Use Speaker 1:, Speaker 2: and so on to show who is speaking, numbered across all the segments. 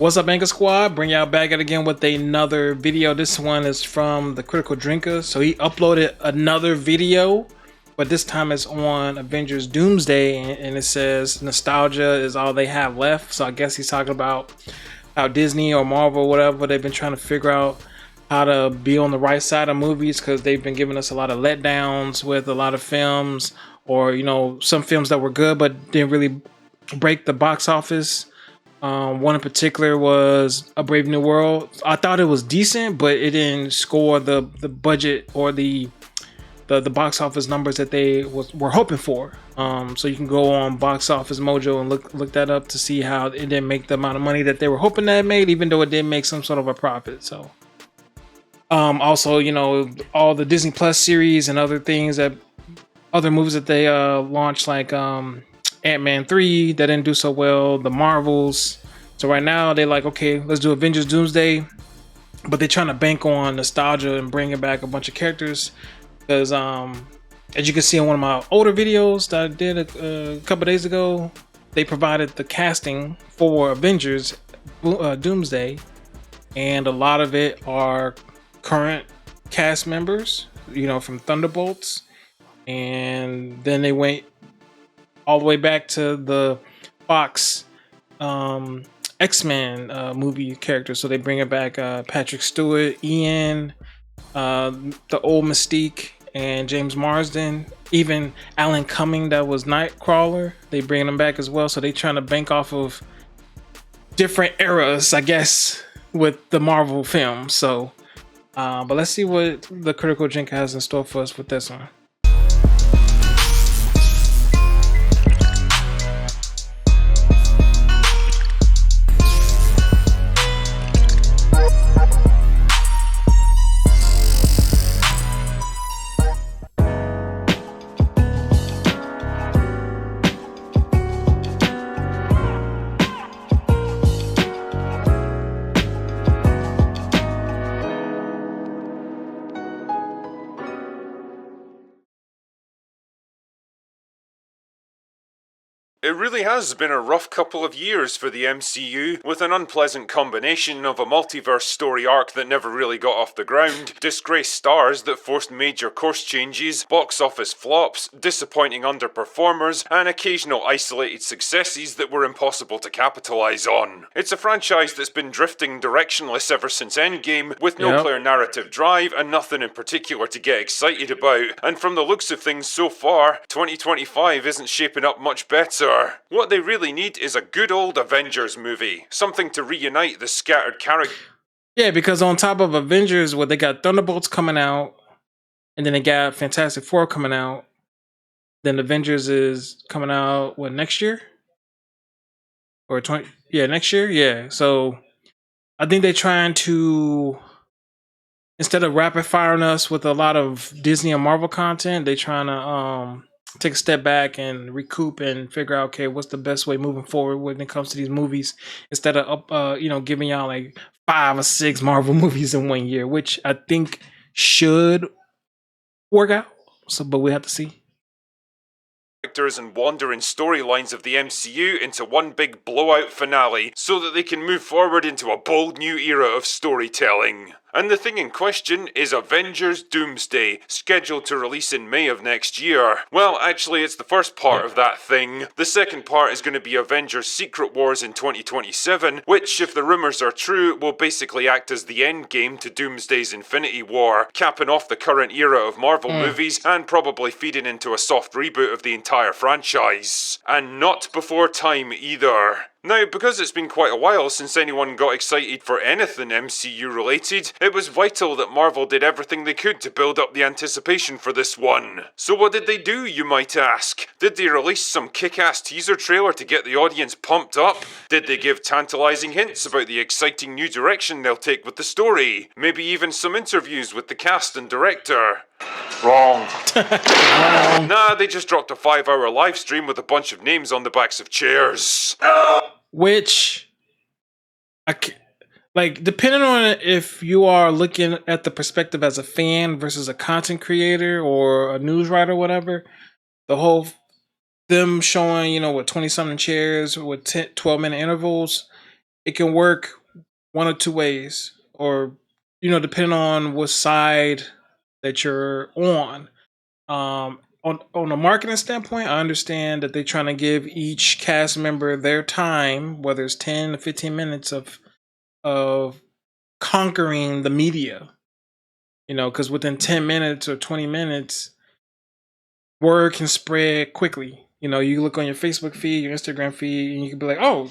Speaker 1: What's up, Anchor Squad? Bring y'all back at again with another video. This one is from the Critical Drinker. So he uploaded another video, but this time it's on Avengers Doomsday, and it says nostalgia is all they have left. So I guess he's talking about how Disney or Marvel, whatever, they've been trying to figure out how to be on the right side of movies because they've been giving us a lot of letdowns with a lot of films, or some films that were good but didn't really break the box office. One in particular was A Brave New World. I thought it was decent, but it didn't score the budget or the box office numbers that they were hoping for. So you can go on Box Office Mojo and look that up to see how it didn't make the amount of money that they were hoping that it made, even though it did make some sort of a profit. So also, all the Disney Plus series and other things other movies that they launched, like Ant-Man 3 that didn't do so well, the Marvels. So right now they're like, okay, let's do Avengers Doomsday, but they're trying to bank on nostalgia and bringing back a bunch of characters because as you can see in one of my older videos that I did a couple days ago, they provided the casting for Avengers Doomsday, and a lot of it are current cast members, from Thunderbolts, and then they went all the way back to the Fox X-Men movie characters. So they bring it back Patrick Stewart, Ian, the old Mystique, and James Marsden, even Alan Cumming that was Nightcrawler. They bring them back as well. So they trying to bank off of different eras, I guess, with the Marvel films. So, but let's see what the Critical Drinker has in store for us with this one.
Speaker 2: It really has been a rough couple of years for the MCU, with an unpleasant combination of a multiverse story arc that never really got off the ground, disgraced stars that forced major course changes, box office flops, disappointing underperformers, and occasional isolated successes that were impossible to capitalise on. It's a franchise that's been drifting directionless ever since Endgame, with no clear narrative drive and nothing in particular to get excited about, and from the looks of things so far, 2025 isn't shaping up much better. What they really need is a good old Avengers movie. Something to reunite the scattered characters.
Speaker 1: Yeah, because on top of Avengers, they got Thunderbolts coming out, and then they got Fantastic Four coming out. Then Avengers is coming out, next year? Or next year? Yeah. So I think they're trying to, instead of rapid firing us with a lot of Disney and Marvel content, they're trying to take a step back and recoup and figure out, okay, what's the best way moving forward when it comes to these movies, instead of giving y'all like 5 or 6 Marvel movies in 1 year, which I think should work out. So, but we have to see.
Speaker 2: And wandering storylines of the MCU into one big blowout finale so that they can move forward into a bold new era of storytelling. And the thing in question is Avengers Doomsday, scheduled to release in May of next year. Well, actually, it's the first part of that thing. The second part is going to be Avengers Secret Wars in 2027, which, if the rumours are true, will basically act as the endgame to Doomsday's Infinity War, capping off the current era of Marvel movies and probably feeding into a soft reboot of the entire franchise. And not before time either. Now, because it's been quite a while since anyone got excited for anything MCU related, it was vital that Marvel did everything they could to build up the anticipation for this one. So what did they do, you might ask? Did they release some kick-ass teaser trailer to get the audience pumped up? Did they give tantalizing hints about the exciting new direction they'll take with the story? Maybe even some interviews with the cast and director? Wrong. Nah, they just dropped a 5-hour live stream with a bunch of names on the backs of chairs.
Speaker 1: Which, depending on if you are looking at the perspective as a fan versus a content creator or a news writer or whatever, the whole them showing, with 20-something chairs with 12-minute intervals, it can work one or two ways, or depending on what side that you're on. On a marketing standpoint, I understand that they're trying to give each cast member their time, whether it's 10 to 15 minutes of conquering the media. Because within 10 minutes or 20 minutes, word can spread quickly. You look on your Facebook feed, your Instagram feed, and you can be like, "Oh,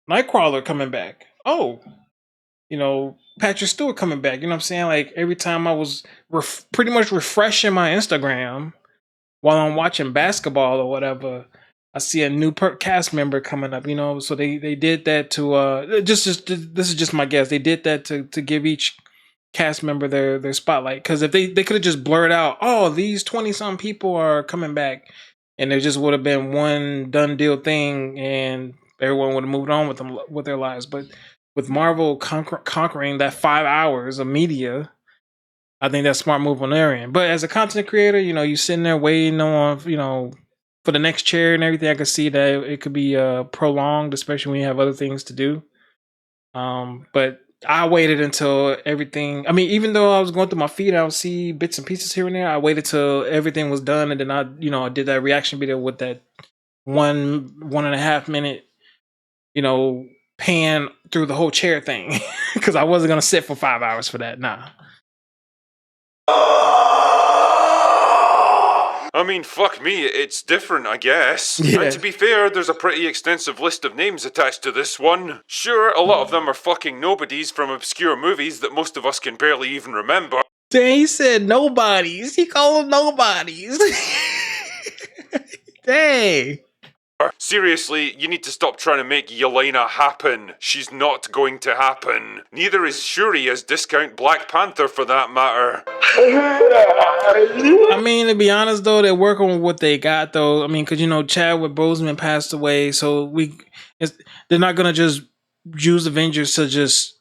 Speaker 1: Nightcrawler coming back. Oh, Patrick Stewart coming back." You know what I'm saying? Like every time I was pretty much refreshing my Instagram while I'm watching basketball or whatever, I see a new cast member coming up. So they did that to just this is just my guess. They did that to give each cast member their spotlight, because if they could have just blurred out, "Oh, these 20 some people are coming back," and it just would have been one done deal thing, and everyone would have moved on with their lives. But with Marvel conquering that 5 hours of media, I think that's a smart move on their end. But as a content creator, you sitting there waiting on, for the next chair and everything. I could see that it could be prolonged, especially when you have other things to do. But I waited until everything. I mean, even though I was going through my feed, I would see bits and pieces here and there. I waited till everything was done, and then I did that reaction video with that 1.5 minute, pan through the whole chair thing, because I wasn't gonna sit for 5 hours for that. Nah.
Speaker 2: I mean, fuck me, it's different, I guess.
Speaker 1: Yeah.
Speaker 2: And to be fair, there's a pretty extensive list of names attached to this one. Sure, a lot of them are fucking nobodies from obscure movies that most of us can barely even remember.
Speaker 1: Dang, he said nobodies. He called them nobodies. Dang.
Speaker 2: Seriously, you need to stop trying to make Yelena happen. She's not going to happen. Neither is Shuri as discount Black Panther for that matter.
Speaker 1: I mean, to be honest though, they're working with what they got though. I mean, because Chadwick Boseman passed away, so they're not gonna just use Avengers to just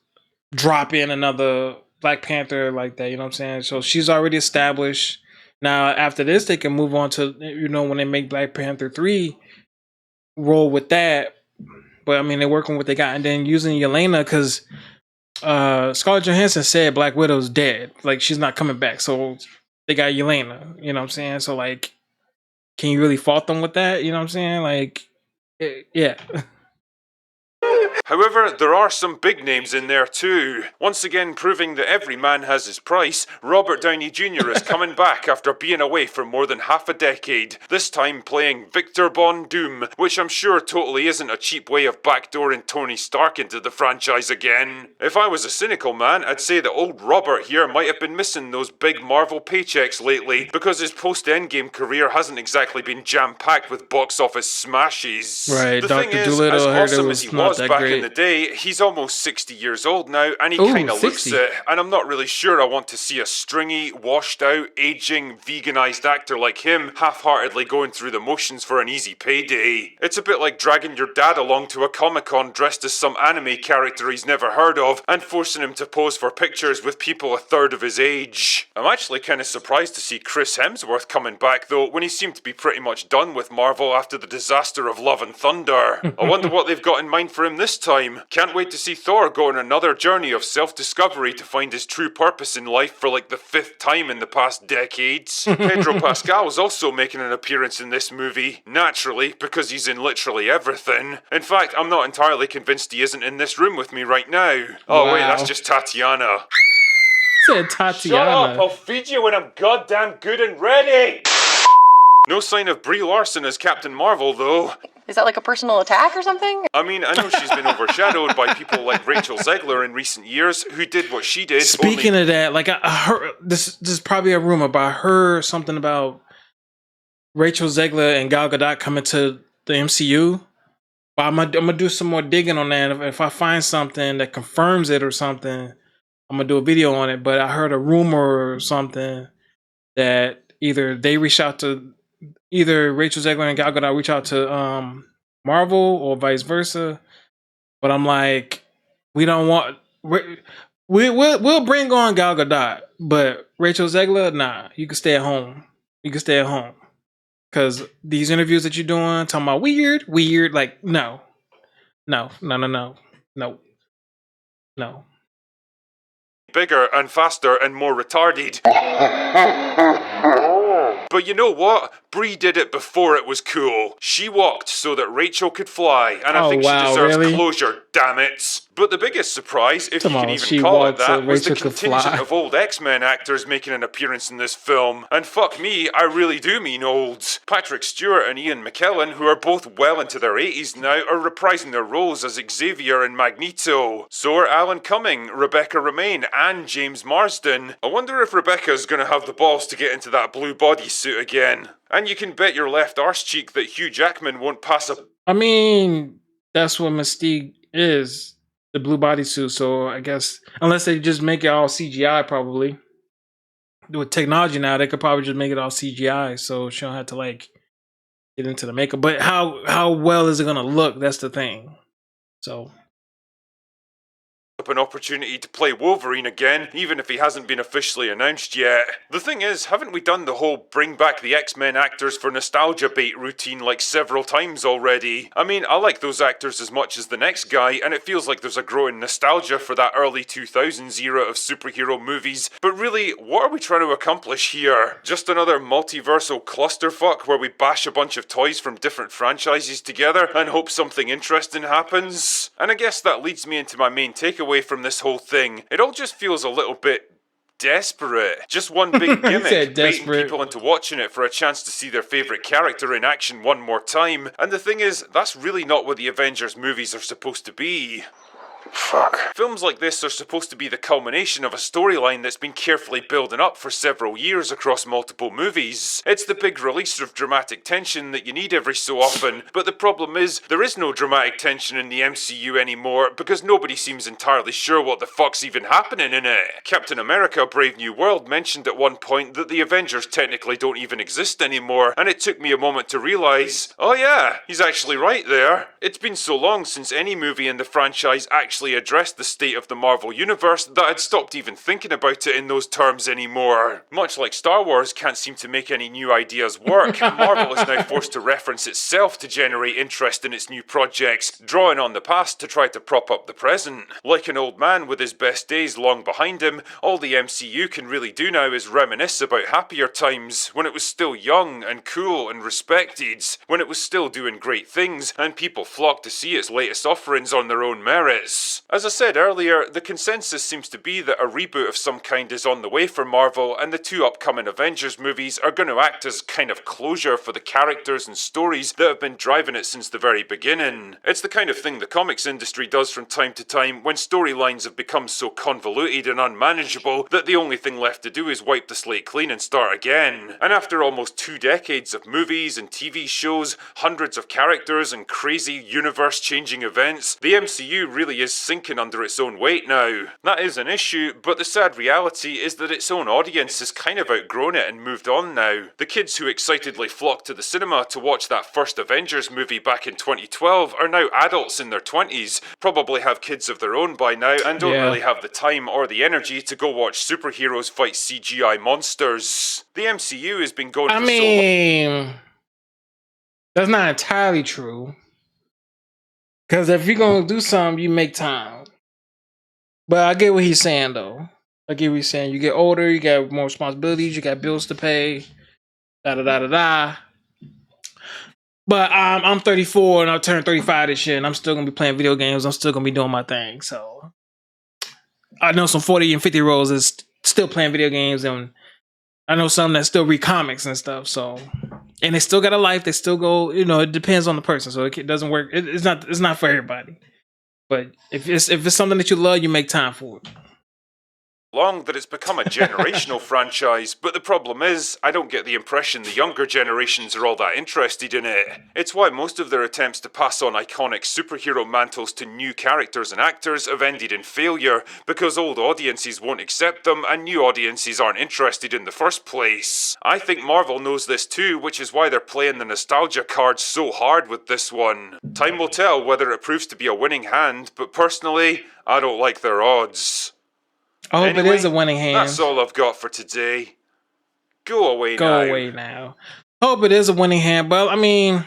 Speaker 1: drop in another Black Panther like that. You know what I'm saying? So she's already established. Now after this, they can move on to when they make Black Panther 3, roll with that. But I mean, they're working what they got, and then using Yelena because Scarlett Johansson said Black Widow's dead. Like, she's not coming back. So they got Yelena. You know what I'm saying? So, like, can you really fault them with that? You know what I'm saying? Like, yeah.
Speaker 2: However, there are some big names in there too. Once again proving that every man has his price, Robert Downey Jr. is coming back after being away for more than half a decade, this time playing Victor Von Doom, which I'm sure totally isn't a cheap way of backdooring Tony Stark into the franchise again. If I was a cynical man, I'd say that old Robert here might have been missing those big Marvel paychecks lately, because his post-Endgame career hasn't exactly been jam-packed with box office smashes.
Speaker 1: Right,
Speaker 2: The
Speaker 1: Dr.
Speaker 2: thing is,
Speaker 1: Dolittle,
Speaker 2: as
Speaker 1: I heard
Speaker 2: awesome
Speaker 1: it
Speaker 2: as he
Speaker 1: was not
Speaker 2: was
Speaker 1: that
Speaker 2: back
Speaker 1: great.
Speaker 2: in the day, he's almost 60 years old now, and he
Speaker 1: Ooh,
Speaker 2: kinda looks
Speaker 1: 60.
Speaker 2: it, and I'm not really sure I want to see a stringy, washed out, aging, veganized actor like him half-heartedly going through the motions for an easy payday. It's a bit like dragging your dad along to a Comic-Con dressed as some anime character he's never heard of, and forcing him to pose for pictures with people a third of his age. I'm actually kinda surprised to see Chris Hemsworth coming back though, when he seemed to be pretty much done with Marvel after the disaster of Love and Thunder. I wonder what they've got in mind for him this time. Can't wait to see Thor go on another journey of self-discovery to find his true purpose in life for like the 5th time in the past decades. Pedro Pascal's also making an appearance in this movie, naturally, because he's in literally everything. In fact, I'm not entirely convinced he isn't in this room with me right now. Oh wait, that's just Tatiana.
Speaker 1: Said Tatiana.
Speaker 2: Shut up, I'll feed you when I'm goddamn good and ready! No sign of Brie Larson as Captain Marvel, though.
Speaker 3: Is that like a personal attack or something?
Speaker 2: I mean, I know she's been overshadowed by people like Rachel Zegler in recent years, who did what she did.
Speaker 1: Speaking of that, like I heard, this is probably a rumor, but I heard something about Rachel Zegler and Gal Gadot coming to the MCU. But I'm gonna do some more digging on that. If I find something that confirms it or something, I'm gonna do a video on it. But I heard a rumor or something that either Rachel Zegler and Gal Gadot reach out to Marvel or vice versa. But I'm like, we don't want we'll bring on Gal Gadot, but Rachel Zegler, nah, you can stay at home. You can stay at home. Because these interviews that you're doing, talking about weird, like, no. No.
Speaker 2: Bigger and faster and more retarded. But you know what? Brie did it before it was cool. She walked so that Rachel could fly, and I
Speaker 1: Oh
Speaker 2: think she
Speaker 1: wow,
Speaker 2: deserves
Speaker 1: really?
Speaker 2: closure, damn it. But the biggest surprise, if you can
Speaker 1: Tomorrow
Speaker 2: even
Speaker 1: she
Speaker 2: call it
Speaker 1: walked so
Speaker 2: that, was the
Speaker 1: Rachel could
Speaker 2: contingent
Speaker 1: fly.
Speaker 2: of old X-Men actors making an appearance in this film. And fuck me, I really do mean old. Patrick Stewart and Ian McKellen, who are both well into their 80s now, are reprising their roles as Xavier and Magneto. So are Alan Cumming, Rebecca Romaine, and James Marsden. I wonder if Rebecca's gonna have the balls to get into that blue bodysuit again. And you can bet your left arse cheek that Hugh Jackman won't pass up.
Speaker 1: I mean, that's what Mystique is, the blue bodysuit. So I guess unless they just make it all CGI, probably with technology now, they could probably just make it all CGI, so she don't have to like get into the makeup. But how well is it gonna look? That's the thing. So
Speaker 2: An opportunity to play Wolverine again, even if he hasn't been officially announced yet. The thing is, haven't we done the whole bring back the X-Men actors for nostalgia bait routine like several times already? I mean, I like those actors as much as the next guy, and it feels like there's a growing nostalgia for that early 2000s era of superhero movies, but really, what are we trying to accomplish here? Just another multiversal clusterfuck where we bash a bunch of toys from different franchises together and hope something interesting happens? And I guess that leads me into my main takeaway from this whole thing. It all just feels a little bit desperate. Just one big
Speaker 1: He said
Speaker 2: gimmick, baiting
Speaker 1: desperate.
Speaker 2: people into watching it for a chance to see their favourite character in action one more time. And the thing is, that's really not what the Avengers movies are supposed to be. Fuck. Films like this are supposed to be the culmination of a storyline that's been carefully building up for several years across multiple movies. It's the big release of dramatic tension that you need every so often, but the problem is, there is no dramatic tension in the MCU anymore because nobody seems entirely sure what the fuck's even happening in it. Captain America Brave New World mentioned at one point that the Avengers technically don't even exist anymore, and it took me a moment to realise, oh yeah, he's actually right there. It's been so long since any movie in the franchise actually addressed the state of the Marvel Universe that I'd stopped even thinking about it in those terms anymore. Much like Star Wars can't seem to make any new ideas work, Marvel is now forced to reference itself to generate interest in its new projects, drawing on the past to try to prop up the present. Like an old man with his best days long behind him, all the MCU can really do now is reminisce about happier times, when it was still young and cool and respected, when it was still doing great things, and people flocked to see its latest offerings on their own merits. As I said earlier, the consensus seems to be that a reboot of some kind is on the way for Marvel, and the two upcoming Avengers movies are going to act as kind of closure for the characters and stories that have been driving it since the very beginning. It's the kind of thing the comics industry does from time to time when storylines have become so convoluted and unmanageable that the only thing left to do is wipe the slate clean and start again. And after almost 2 decades of movies and TV shows, hundreds of characters and crazy universe-changing events, the MCU really is sinking under its own weight now. That is an issue, but the sad reality is that its own audience has kind of outgrown it and moved on now. The kids who excitedly flocked to the cinema to watch that first Avengers movie back in 2012 are now adults in their 20s, probably have kids of their own by now, and don't really have the time or the energy to go watch superheroes fight CGI monsters. The MCU has been going for so long.
Speaker 1: That's not entirely true. Because if you're going to do something, you make time. But I get what he's saying, though. I get what he's saying. You get older, you got more responsibilities, you got bills to pay, da-da-da-da-da. But I'm 34 and I'll turn 35 this year, and I'm still going to be playing video games. I'm still going to be doing my thing. So I know some 40 and 50-year-olds is still playing video games, and I know some that still read comics and stuff. So, and they still got a life. They still go. It depends on the person. So it doesn't work. It's not for everybody. But if it's something that you love, you make time for it.
Speaker 2: Long that it's become a generational franchise, but the problem is, I don't get the impression the younger generations are all that interested in it. It's why most of their attempts to pass on iconic superhero mantles to new characters and actors have ended in failure, because old audiences won't accept them and new audiences aren't interested in the first place. I think Marvel knows this too, which is why they're playing the nostalgia card so hard with this one. Time will tell whether it proves to be a winning hand, but personally, I don't like their odds.
Speaker 1: I hope it is a winning hand.
Speaker 2: That's all I've got for today. Go away
Speaker 1: now. Hope it is a winning hand. But I mean,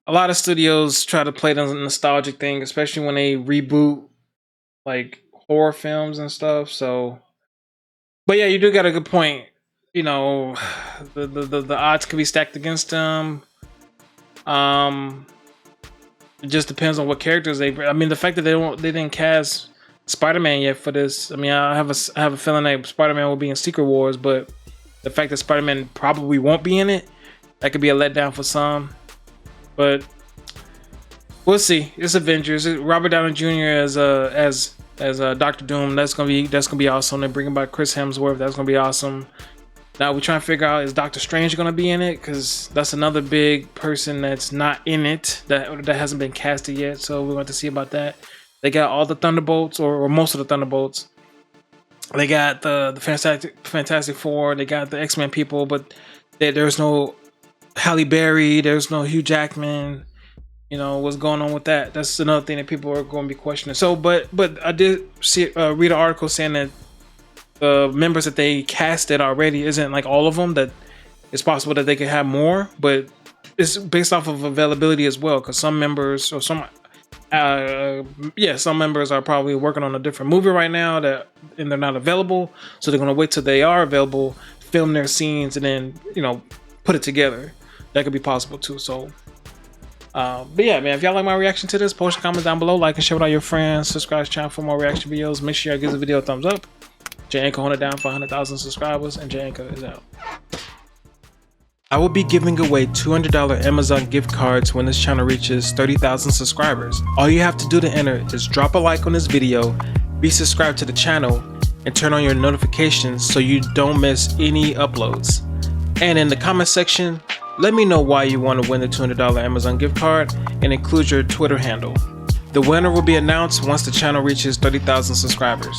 Speaker 1: a lot of studios try to play the nostalgic thing, especially when they reboot like horror films and stuff. So, but yeah, you do got a good point. You know, the odds could be stacked against them. It just depends on what characters they. I mean, the fact that they didn't cast Spider-Man yet for this. I mean, I have a feeling that Spider-Man will be in Secret Wars, but the fact that Spider-Man probably won't be in it, that could be a letdown for some. But we'll see. It's Avengers. Robert Downey Jr. as Doctor Doom. That's gonna be awesome. They're bringing back Chris Hemsworth. That's gonna be awesome. Now we're trying to figure out, is Doctor Strange gonna be in it? Because that's another big person that's not in it that hasn't been casted yet. So we're going to see about that. They got all the Thunderbolts, or most of the Thunderbolts. They got the Fantastic Four. They got the X-Men people, but there's no Halle Berry. There's no Hugh Jackman. You know what's going on with that? That's another thing that people are going to be questioning. So, but I did read an article saying that the members that they casted already isn't like all of them. That it's possible that they could have more, but it's based off of availability as well. Because some members or some members are probably working on a different movie right now and they're not available. So they're gonna wait till they are available, film their scenes, and then put it together. That could be possible too. So. But yeah, man, if y'all like my reaction to this, post your comments down below, like and share with all your friends, subscribe to the channel for more reaction videos. Make sure y'all give the video a thumbs up. Jay Anchor holding it down for 100,000 subscribers, and Jay Anchor is out. I will be giving away $200 Amazon gift cards when this channel reaches 30,000 subscribers. All you have to do to enter is drop a like on this video, be subscribed to the channel, and turn on your notifications so you don't miss any uploads. And in the comment section, let me know why you want to win the $200 Amazon gift card and include your Twitter handle. The winner will be announced once the channel reaches 30,000 subscribers.